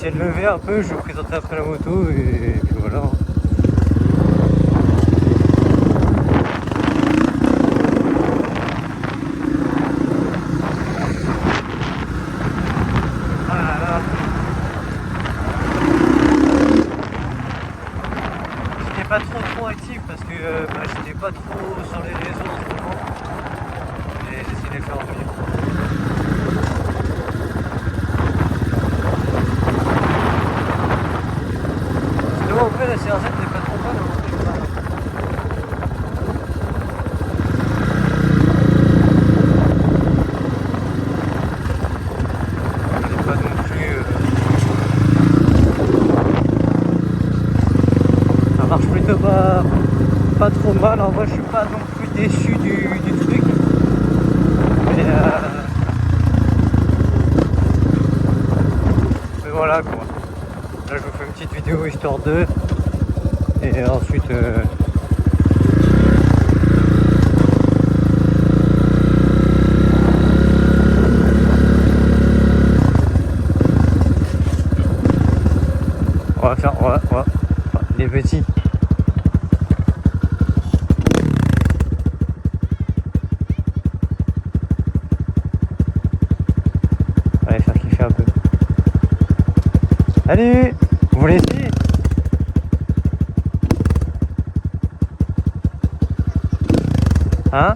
essayer de lever un peu, je vais vous présenter après la moto et puis voilà. Ah là là. J'étais pas trop actif parce que j'étais pas trop sur les réseaux en ce moment. Et j'essaie de les faire revenir. Sinon en vrai la CRZ n'est pas trop mal. Ça marche plutôt pas trop mal, en vrai je suis pas non plus déçu du truc. Mais voilà quoi. Là je vous fais une petite vidéo histoire de. Et ensuite on va faire les petits. Allez faire kiffer un peu. Salut, vous voulez essayer? Hein?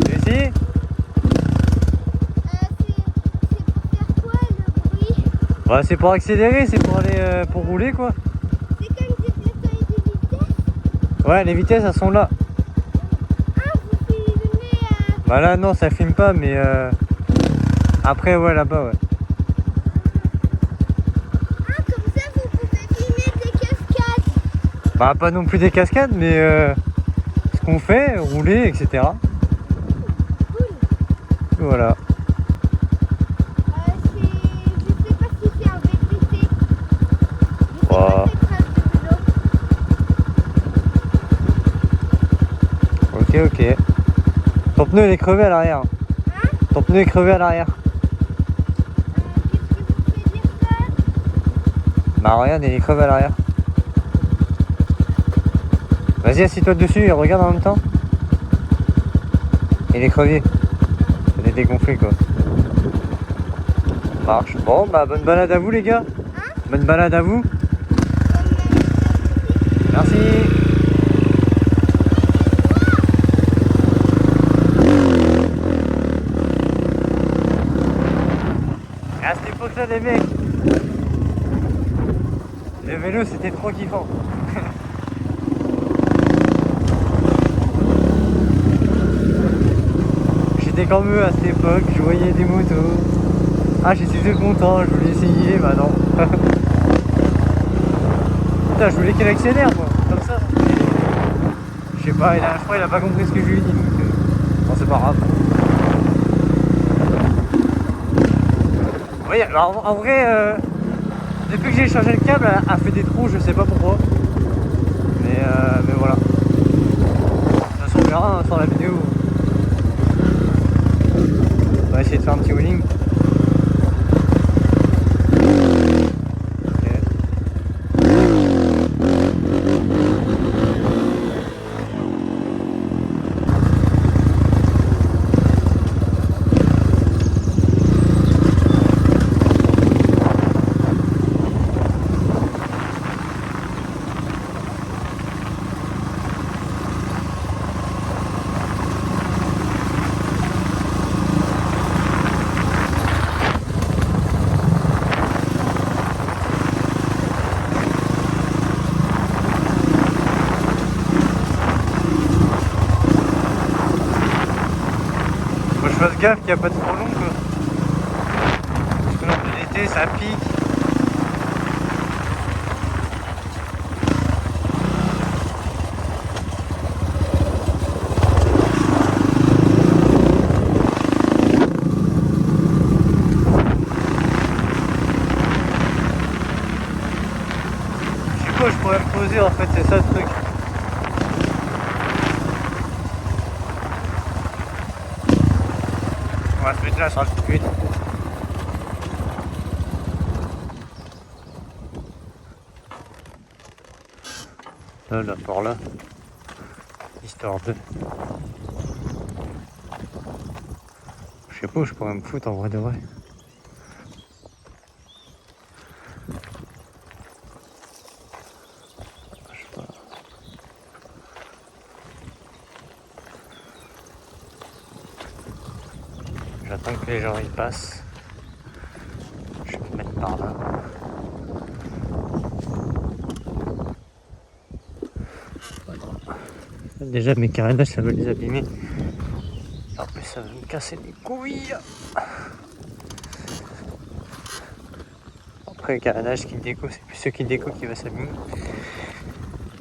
Tu veux essayer? Bah c'est pour accélérer, c'est pour aller pour rouler quoi. C'est comme des piétons et des vitesses. Ouais, les vitesses elles sont là. Ah, vous filmez Bah là non, ça filme pas mais après ouais là-bas ouais. Ah, comme ça vous pouvez filmer des cascades. Bah pas non plus des cascades mais ce qu'on fait, rouler, etc. Cool. Voilà. Je sais pas si c'est un VTT. Je sais Wow. pas ces traces de vélo. Ok. Ton pneu il est crevé à l'arrière. Hein? Ton pneu est crevé à l'arrière. Qu'est-ce qui vous fait dire ça? Bah regarde, il est crevé à l'arrière. Vas-y, assis-toi dessus et regarde en même temps. Il est crevé. Il est dégonflé quoi. Marche. Bon bah bonne balade à vous les gars. Hein? Bonne balade à vous. Merci. À cette époque-là, les mecs, le vélo c'était trop kiffant. J'étais comme eux à cette époque, je voyais des motos. Ah, j'étais tout content, je voulais essayer, bah non. Putain, je voulais qu'elle accélère, moi, comme ça. Je sais pas, je crois qu'il a pas compris ce que je lui ai dit, donc bon, c'est pas grave. Oui, alors en vrai, depuis que j'ai changé le câble, elle a fait des trous, je sais pas pourquoi. Mais voilà. De toute façon, on verra hein, sur la vidéo. On va essayer de faire un petit wheeling. Faut que je fasse gaffe qu'il n'y a pas de frelons quoi. Parce que non, l'été ça pique. Je sais pas, je pourrais me poser en fait, c'est ça le truc. On va se mettre là sur la petite. Là par là, histoire de... Je sais pas où je pourrais me foutre en vrai de vrai. Je sais pas. J'attends que les gens y passent. Je vais me mettre par là. Voilà. Déjà mes carénages ça va les abîmer. Après ça va me casser les couilles. Après le carénage qui déco, c'est plus ceux qui déco qui va s'abîmer.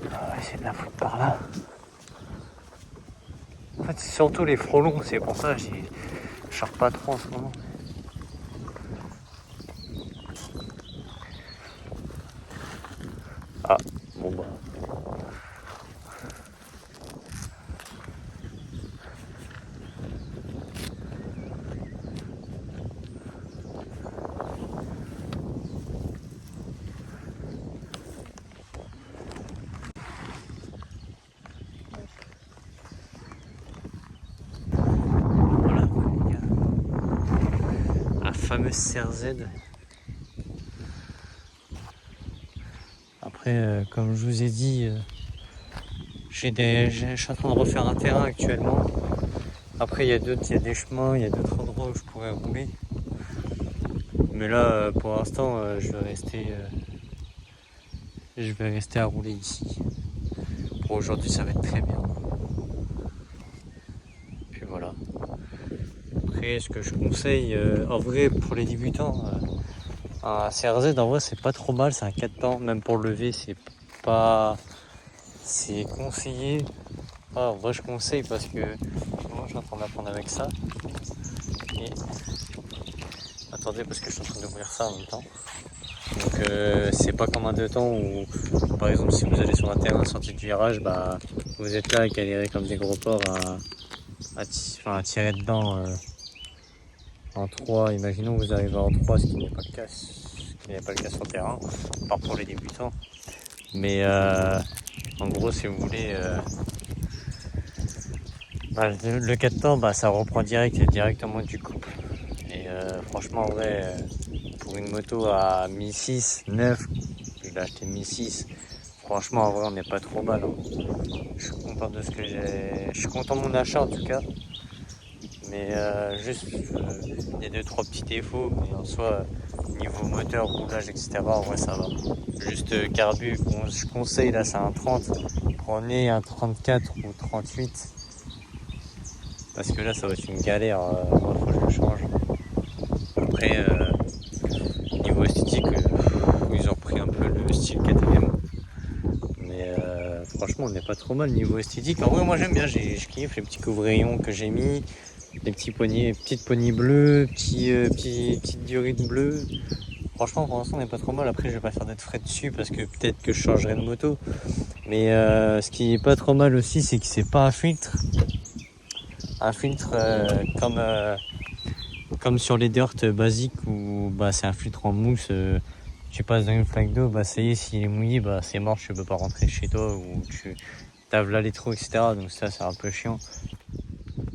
On va essayer de la foutre par là. En fait c'est surtout les frelons, c'est pour ça que je sors pas trop en ce moment. Ah bon bah. Voilà les gars. La fameuse CRZ. Après, comme je vous ai dit, je suis en train de refaire un terrain actuellement. Après, il y a des chemins, il y a d'autres endroits où je pourrais rouler. Mais là, pour l'instant, je vais rester à rouler ici. Pour aujourd'hui, ça va être très bien. Puis voilà. Après, ce que je conseille, en vrai, pour les débutants, un CRZ, en vrai, c'est pas trop mal. C'est un 4 temps, même pour lever, c'est conseillé. Ah, en vrai, je conseille parce que moi, je suis en train d'apprendre avec ça. Et attendez, parce que je suis en train d'ouvrir ça en même temps. Donc, c'est pas comme un 2 temps où, par exemple, si vous allez sur un terrain sorti du virage, bah, vous êtes là à galérer comme des gros porcs à tirer dedans en 3. Imaginons que vous arrivez en 3, ce qui n'est pas le cas, sur le terrain, à part pour les débutants. Mais en gros, si vous voulez, le 4 temps, bah, ça reprend directement du couple. Et franchement, en vrai, pour une moto à 1006, 9, je l'ai acheté 1006. Franchement, en vrai, on n'est pas trop mal. Hein. Je suis content de ce que j'ai. Je suis content de mon achat en tout cas. Mais juste, il y a 2-3 petits défauts. Mais en soi, niveau moteur, roulage, etc., en vrai, ça va. Juste carbu, je conseille là, c'est un 30. Prenez un 34 ou 38. Parce que là, ça va être une galère. Moi, faut que je le change. Après, niveau esthétique, ils ont pris un peu le style KTM. Mais franchement, on n'est pas trop mal niveau esthétique. En vrai, moi j'aime bien, je kiffe les petits couvre-rayons que j'ai mis, les petits poignées, petites poignées bleues, petites durites bleues. Franchement, pour l'instant, on n'est pas trop mal. Après, je vais pas faire d'être frais dessus parce que peut-être que je changerai de moto. Mais ce qui est pas trop mal aussi, c'est que c'est pas un filtre. Un filtre comme sur les dirt basiques où bah, c'est un filtre en mousse. Tu passes dans une flaque d'eau, bah ça y est, s'il est mouillé, bah c'est mort, tu peux pas rentrer chez toi ou tu taves là les trous, etc. Donc ça, c'est un peu chiant.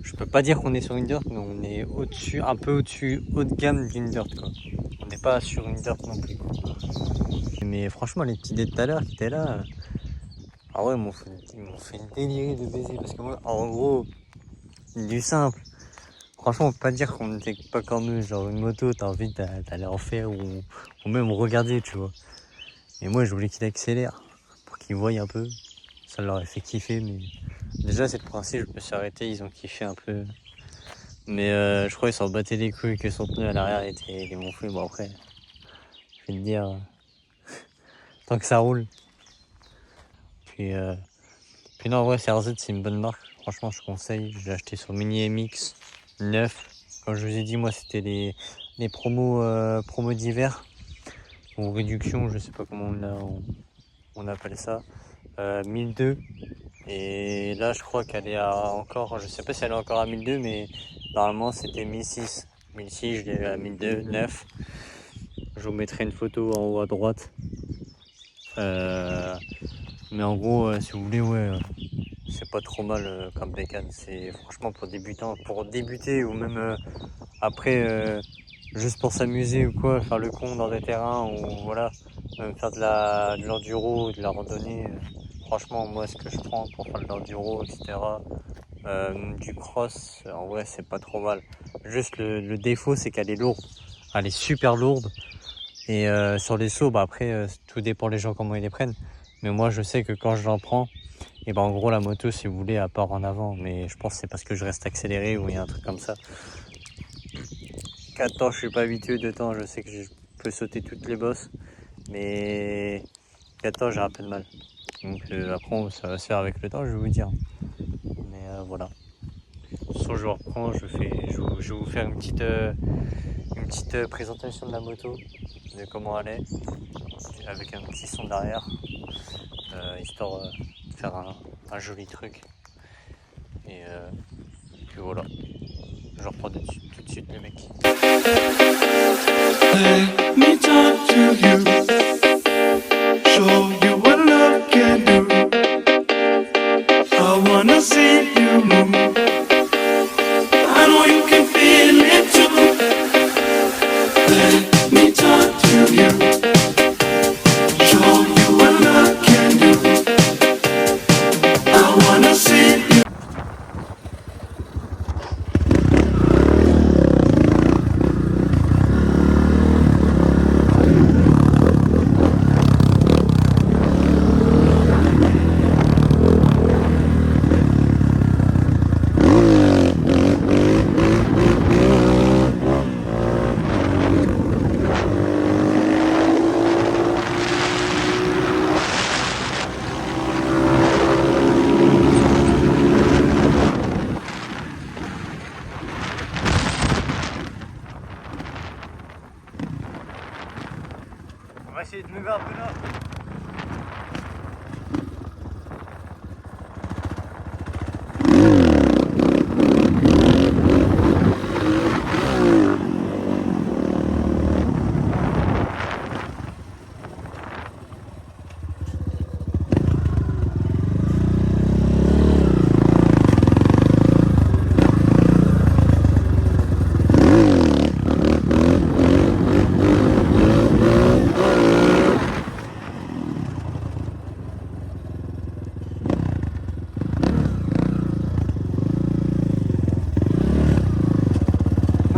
Je peux pas dire qu'on est sur une dirt, mais on est au-dessus, un peu au-dessus, haut de gamme d'une dirt, quoi. On n'est pas sur une dirt non plus, quoi. Mais franchement, les petits dés de tout à l'heure qui étaient là, ah ouais, ils m'ont fait délirer de baiser parce que moi, en gros, du simple. Franchement, on peut pas dire qu'on n'était pas comme eux, genre une moto, t'as envie d'aller en faire ou même regarder, tu vois. Et moi, je voulais qu'il accélère pour qu'ils voient un peu. Ça leur a fait kiffer, mais déjà, c'est le principe, je me suis arrêté, ils ont kiffé un peu. Mais je crois qu'ils s'en battaient les couilles que son pneu à l'arrière était démonflé. Bon, après, je vais te dire, tant que ça roule. Puis, non, en vrai, CRZ, c'est une bonne marque. Franchement, je conseille. Je l'ai acheté sur Mini MX 9. Comme je vous ai dit, moi, c'était les promos d'hiver. Ou réduction, je sais pas comment on appelle ça. 1002. Et là, je crois qu'elle est encore, je sais pas si elle est encore à 1002, mais normalement, c'était 1006. 1006, je l'ai à 1002, 9. Je vous mettrai une photo en haut à droite. Mais en gros, si vous voulez, ouais, c'est pas trop mal comme bécane. C'est franchement pour débutants, pour débuter ou même après, juste pour s'amuser ou quoi, faire le con dans des terrains ou voilà, même faire de l'enduro, de la randonnée. Franchement, moi, ce que je prends pour faire de l'enduro, etc., du cross, en vrai, c'est pas trop mal. Juste le défaut, c'est qu'elle est lourde. Elle est super lourde. Et sur les sauts, bah après, tout dépend les gens comment ils les prennent. Mais moi, je sais que quand je l'en prends, et ben en gros, la moto, si vous voulez, elle part en avant. Mais je pense que c'est parce que je reste accéléré ou il y a un truc comme ça. 4 temps, je suis pas habitué. 2 temps, je sais que je peux sauter toutes les bosses. Mais 4 temps, j'ai un peu de mal. Donc après, ça va se faire avec le temps, je vais vous dire. Mais voilà. Soit je reprends, je vais vous faire une petite présentation de la moto, de comment elle est, avec un petit son derrière, histoire de faire un joli truc. Et puis voilà, je reprends tout de suite les mecs. Let me talk to you, show you what love can do. I wanna see you move. I know you can feel it too. Let me talk to you, show you what love can do. I wanna see you. On va essayer de lever un peu là.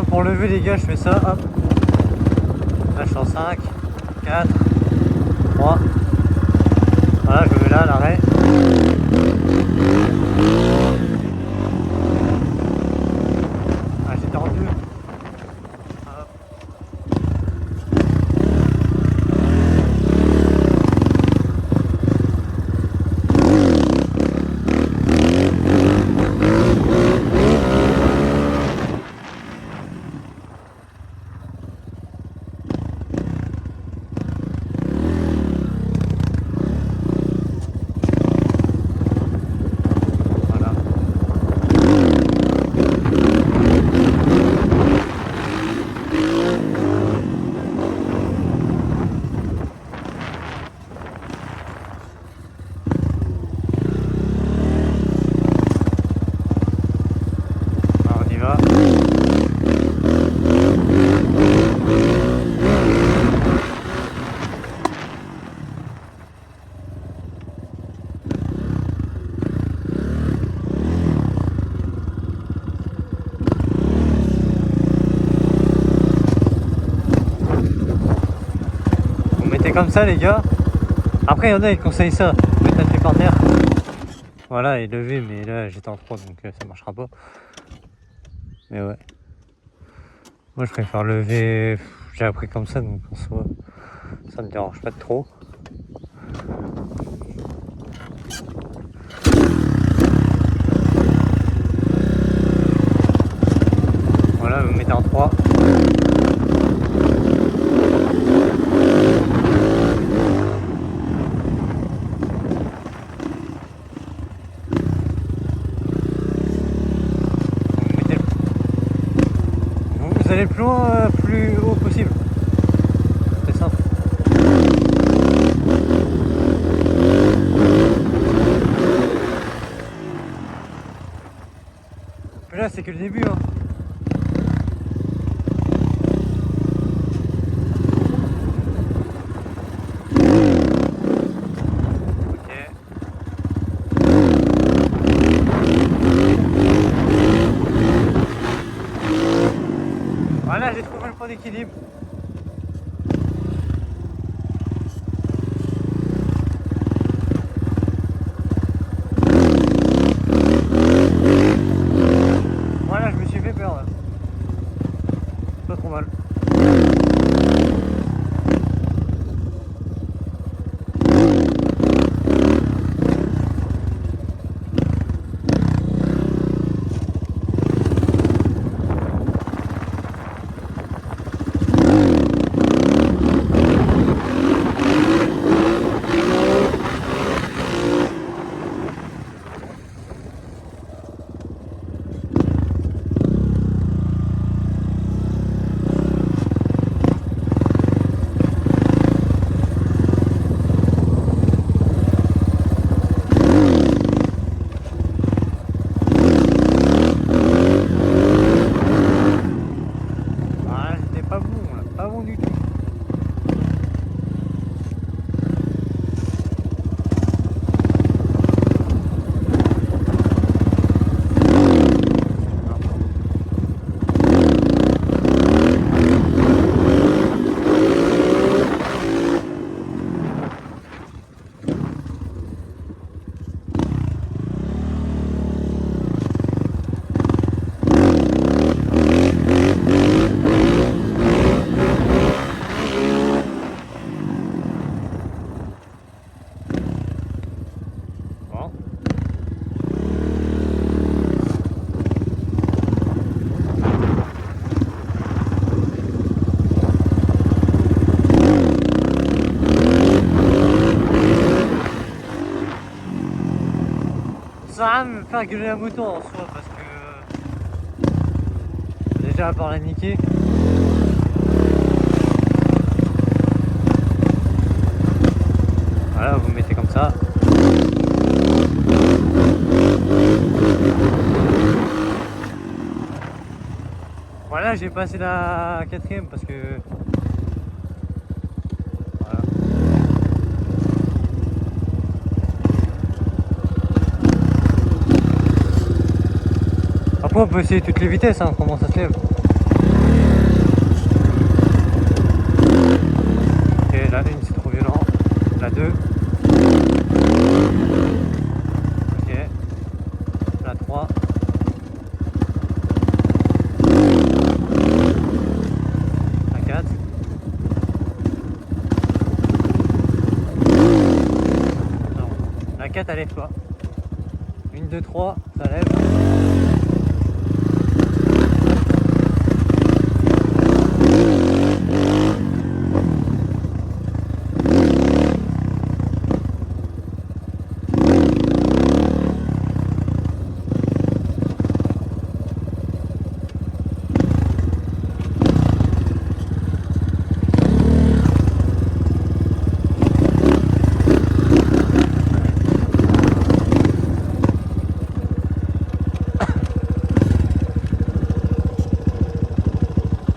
Pour lever les gars, je fais ça, hop. Là je suis en 5, 4, 3. Voilà, je me mets là à l'arrêt. Ah, j'ai tendu. Hop. Voilà. Alors, on y va. Vous mettez comme ça les gars. Après il y en a ils conseillent ça. Vous mettez un pied par terre. Voilà et lever, mais là j'étais en froid donc ça marchera pas. Mais ouais. Moi je préfère lever. J'ai appris comme ça donc en soi ça me dérange pas de trop. Voilà, vous mettez en 3. Vous allez le plus loin, plus haut possible. C'est simple. c'est que le début. Hein. Voilà, j'ai trouvé le point d'équilibre. Voilà, je me suis fait peur là. Pas trop mal. Ça sert à rien de me faire gueuler la moto en soi parce que déjà à part la niquer. Voilà, vous mettez comme ça. Voilà, j'ai passé la 4ème parce que voilà. Après on peut essayer toutes les vitesses, hein, comment ça se lève. Ok, la 1 c'est trop violent. La 2. Ok. La 3. La 4. Non. La 4 elle lève pas. 1, 2, 3, ça lève.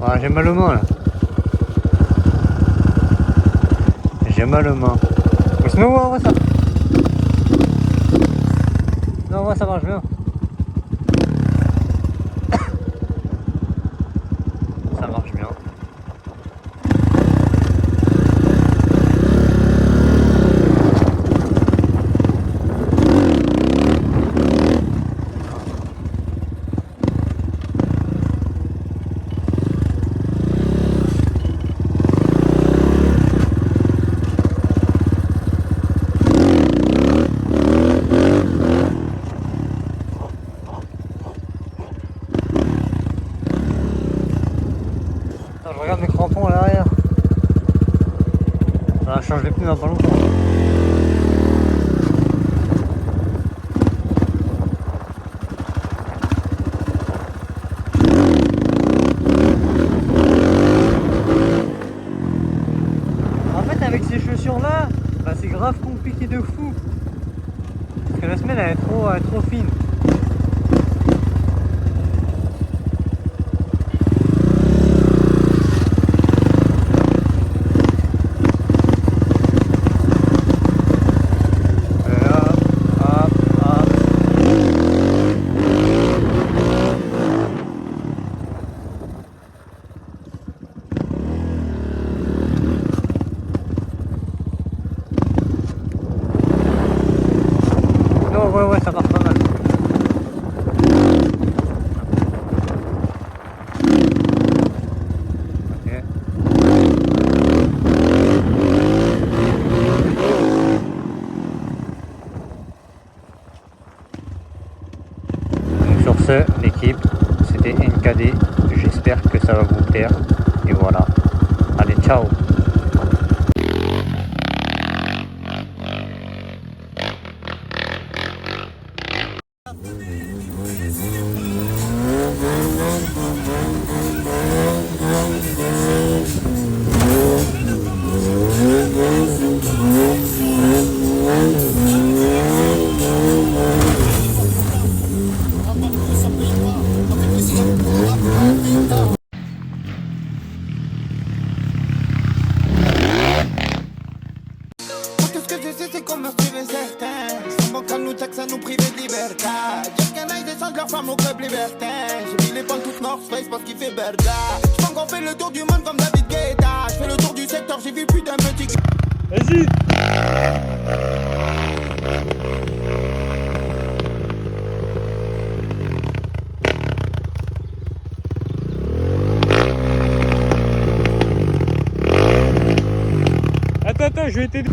Ah, j'ai mal aux mains là. J'ai mal aux mains. Mais sinon, on voit ça. Non, moi ça marche bien. Ça marche bien. Attends, je regarde mes crampons à l'arrière. Ça change les pneus dans pas longtemps. En fait, avec ces chaussures là, bah, c'est grave compliqué de fou. Parce que la semelle elle est trop fine. Sur ce, l'équipe, c'était NKD. J'espère que ça va vous plaire. Et voilà. Allez, ciao! Tout ce que je sais, c'est qu'on meurt sur certains. Sans banque à nous taxe à nous priver de liberté. Just can I descendre leur femme au club libertin. J'ai mis les pentes toutes North Face parce qu'il fait berda. J'pense qu'on fait le tour du monde comme David Guetta. J'fais le tour du secteur, j'ai vu plus d'un petit. Vas-y! Attends, je vais t'aider.